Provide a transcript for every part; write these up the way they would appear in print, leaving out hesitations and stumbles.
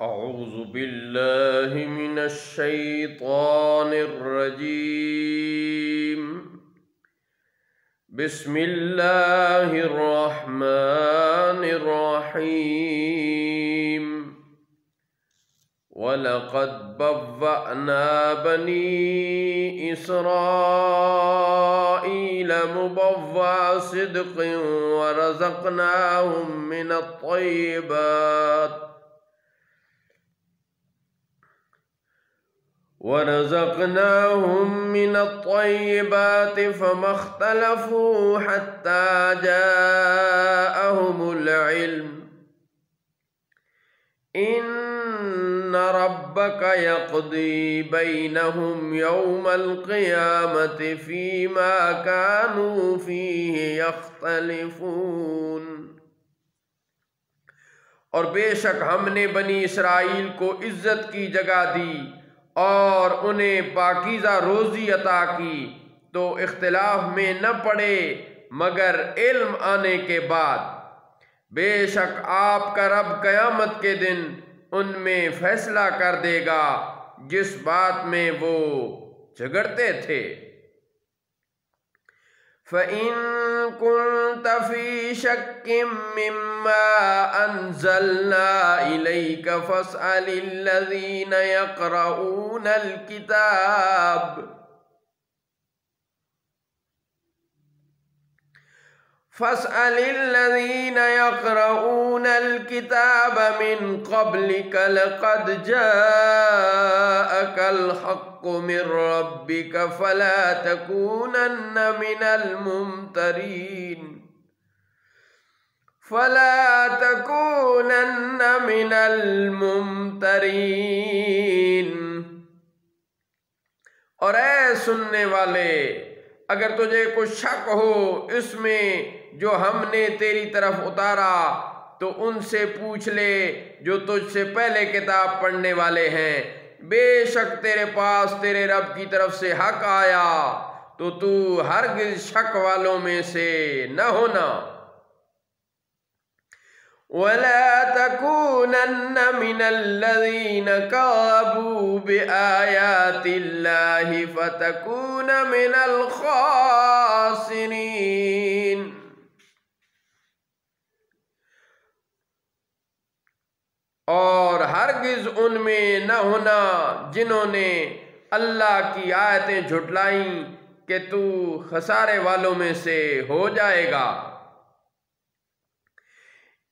أعوذ بالله من الشيطان الرجيم. بسم الله الرحمن الرحيم. وَلَقَدْ بَوَّأْنَا بَنِي إِسْرَائِيلَ مُبَوَّعَ صِدْقٍ ورزقناهم من الطيبات فما اختلفوا حتى جاءهم العلم إن ربك يقضي بينهم يوم القيامة فيما كانوا فيه يختلفون۔ اور بے شک ہم نے بنی اسرائیل کو عزت کی جگہ دی اور انہیں پاکیزہ روزی عطا کی تو اختلاف میں نہ پڑے مگر علم آنے کے بعد۔ بے شک آپ کا رب قیامت کے دن ان میں فیصلہ کر دے گا جس بات میں وہ جھگڑتے تھے۔ فَإِن كُنتَ فِي شَكٍّ مِّمَّا أَنزَلْنَا إِلَيْكَ فَاسْأَلِ الَّذِينَ يَقْرَؤُونَ الْكِتَابَ مِنْ قَبْلِكَ لَقَدْ جَاءَكَ الْحَقُّ مِنْ رَبِّكَ فَلَا تَكُونَنَّ مِنَ الْمُمْتَرِينَ۔ اور اے سننے والے، اگر تجھے کچھ شک ہو اس میں جو ہم نے تیری طرف اتارا تو ان سے پوچھ لے جو تجھ سے پہلے کتاب پڑھنے والے ہیں۔ بے شک تیرے پاس تیرے رب کی طرف سے حق آیا تو تو ہرگز شک والوں میں سے نہ ہونا۔ وَلَا تَكُونَنَّ مِنَ الَّذِينَ كَذَّبُوا بِآيَاتِ اللَّهِ فَتَكُونَ مِنَ الْخَاسِرِينَ۔ اور ہرگز ان میں نہ ہونا جنہوں نے اللہ کی آیتیں جھٹلائیں کہ تو خسارے والوں میں سے ہو جائے گا۔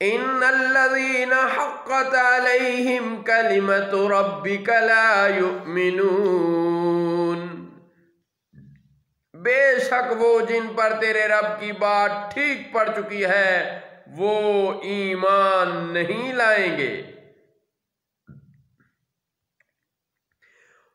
ان الذين حقت عليهم كلمة ربك لا يؤمنون۔ بے شک وہ جن پر تیرے رب کی بات ٹھیک پڑ چکی ہے وہ ایمان نہیں لائیں گے۔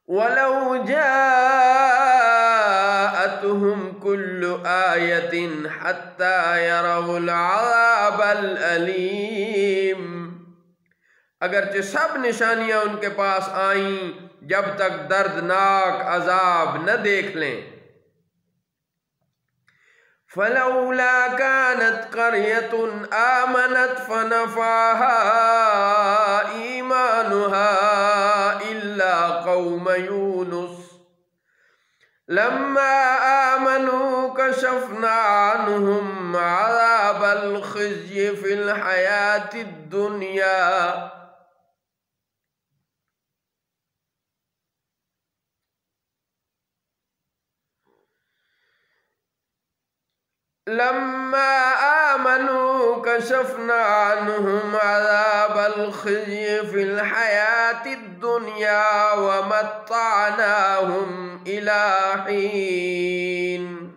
وَلَوْ جَاءَتْهُمْ كُلُّ آيَةٍ حَتَّى يَرَوْا الْعَذَابَ الْأَلِيمَ۔ اگرچہ سب نشانیاں ان کے پاس آئیں جب تک دردناک عذاب نہ دیکھ لیں۔ فَلَوْلَا كَانَتْ قَرْيَةٌ آمَنَتْ فَنَفَعَهَا إِيمَانُهَا إِلَّا قَوْمَ يُونُسَ لَمَّا آمَنُوا كَشَفْنَا عَنْهُمْ عَذَابَ الْخِزْيِ فِي الْحَيَاةِ الدُّنْيَا وَمَتَّعْنَاهُمْ إِلَى حِينٍ۔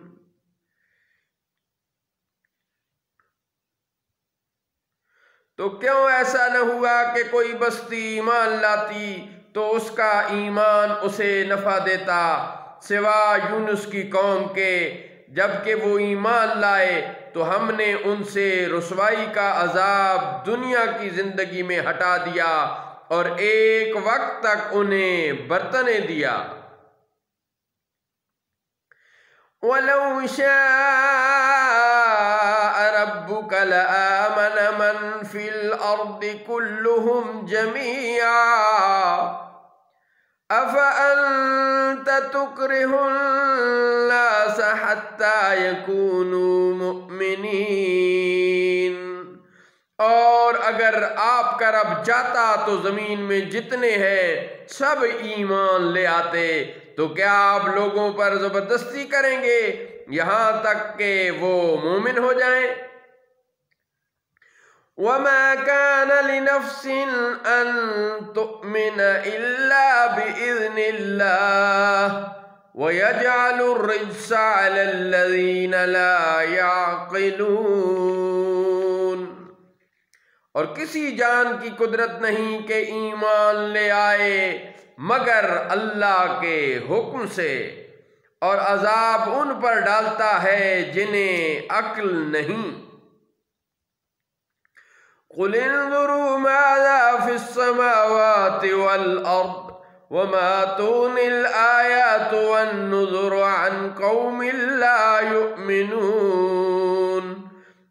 تو کیوں ایسا نہ ہوا کہ کوئی بستی ایمان لاتی تو اس کا ایمان اسے نفع دیتا سوا یونس کی قوم کے، جبکہ وہ ایمان لائے تو ہم نے ان سے رسوائی کا عذاب دنیا کی زندگی میں ہٹا دیا اور ایک وقت تک انہیں برتنے دیا۔ وَلَوْ شَاءَ ربك لآمن من في الأرض كلهم جميعا أفأنت تكره الناس حتى يكونوا مؤمنين۔ اور اگر آپ کا رب چاہتا تو زمین میں جتنے ہیں سب ایمان لے آتے، تو کیا آپ لوگوں پر زبردستی کریں گے یہاں تک کہ وہ مومن ہو جائیں؟ وَمَا كَانَ لِنَفْسٍ أَن تُؤْمِنَ إِلَّا بِإِذْنِ اللَّهِ وَيَجْعَلُ الرِّجْسَ عَلَى الَّذِينَ لَا يَعْقِلُونَ۔ اور کسی جان کی قدرت نہیں کہ ایمان لے آئے مگر اللہ کے حکم سے، اور عذاب ان پر ڈالتا ہے جنہیں عقل نہیں۔ قُلِ انظُرُوا مَاذَا فِي السَّمَاوَاتِ وَالْأَرْضِ وَمَا تُغْنِي الْآيَاتُ وَالنُّذُرُ عَنْ قَوْمٍ لَا يُؤْمِنُونَ۔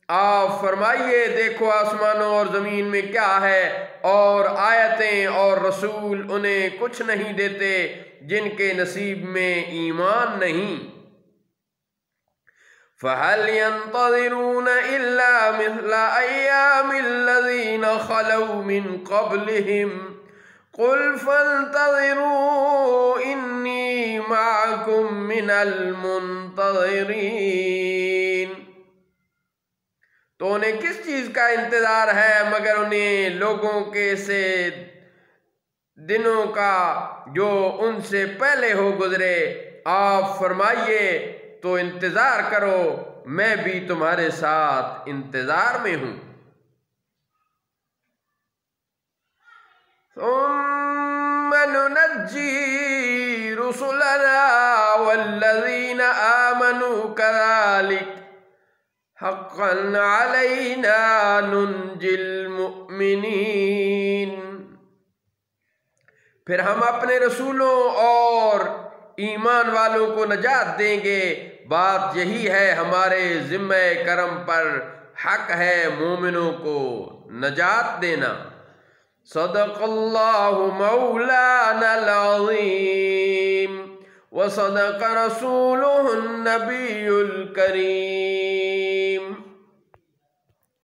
آپ فرمائیے دیکھو آسمانوں اور زمین میں کیا ہے، اور آیتیں اور رسول انہیں کچھ نہیں دیتے جن کے نصیب میں ایمان نہیں۔ فَهَلْ يَنْتَظِرُونَ إِلَّا مِثْلَ أَيَّامِ الَّذِينَ خَلَوْا مِنْ قَبْلِهِمْ قُلْ فَانْتَظِرُوا إِنِّي مَعَكُمْ مِنَ الْمُنْتَظِرِينَ۔ تو انہیں کس چیز کا انتظار ہے مگر انہیں لوگوں کے سے دنوں کا جو ان سے پہلے ہو گزرے۔ آپ فرمائیے تو انتظار کرو، میں بھی تمہارے ساتھ انتظار میں ہوں۔ ثُمَّ نُنَجِّي رُسُلَنَا وَالَّذِينَ آمَنُوا كَذَلِكَ حَقًّا عَلَيْنَا نُنْجِي الْمُؤْمِنِينَ۔ پھر ہم اپنے رسولوں اور ایمان والوں کو نجات دیں گے، بات یہی ہے ہمارے ذمہ کرم پر حق ہے مومنوں کو نجات دینا۔ صدق اللہ مولانا العظیم وصدق رسولہ النبی الکریم۔